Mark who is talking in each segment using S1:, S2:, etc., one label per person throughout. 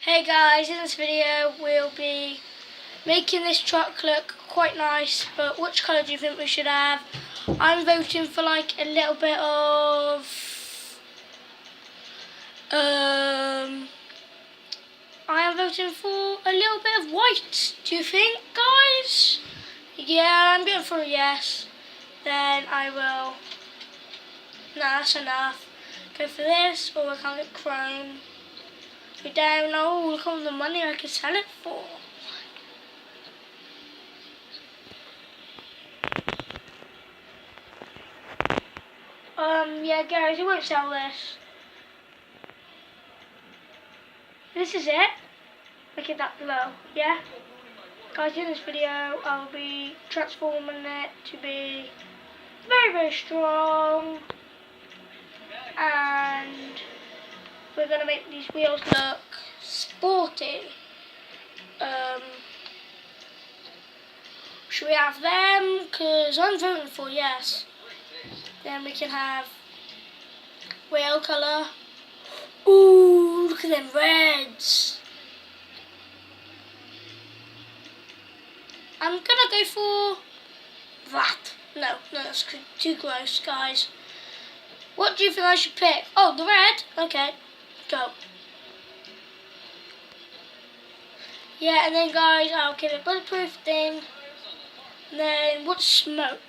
S1: Hey guys, in this video we'll be making this truck look quite nice, but which colour do you think we should have? I'm voting for like a little bit of I am voting for a little bit of white. Do you think, guys? Yeah, I'm going for a yes. Then I will. No, that's enough. Go for this, or we can't get chrome. Go down. Oh, look at all the money I could sell it for. Yeah, guys, we won't sell this. This is it. Look at that below. Yeah. Guys, in this video, I'll be transforming it to be very, very strong. And we're going to make these wheels look sporty. Should we have them? Because I'm voting for yes. Then we can have whale colour. Ooh, look at them reds. I'm gonna go for that. No, that's too gross, guys. What do you think I should pick? Oh, the red? Okay, go. Yeah, and then guys, I'll give it a bulletproof thing. And then what's smoke?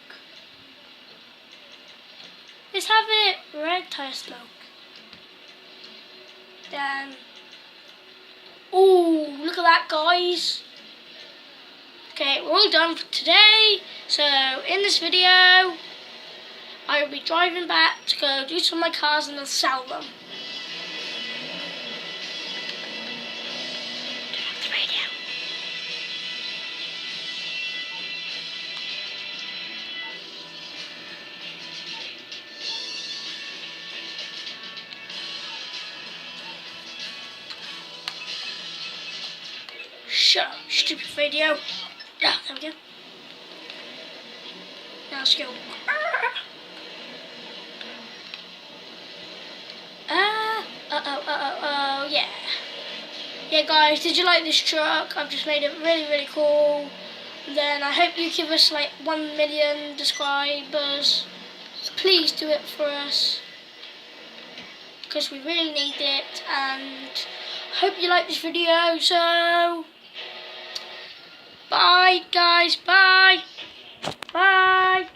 S1: Let's have it red tire smoke. Then, ooh, look at that, guys. Okay, we're all done for today. So in this video, I will be driving back to go do some of my cars and then sell them. Turn off the radio. Shut up, stupid radio. Yeah, there we go. Now let's go. Yeah. Yeah, guys, did you like this truck? I've just made it really, really cool. And then I hope you give us like 1 million subscribers. Please do it for us, because we really need it. And I hope you like this video. So, bye, guys. Bye. Bye.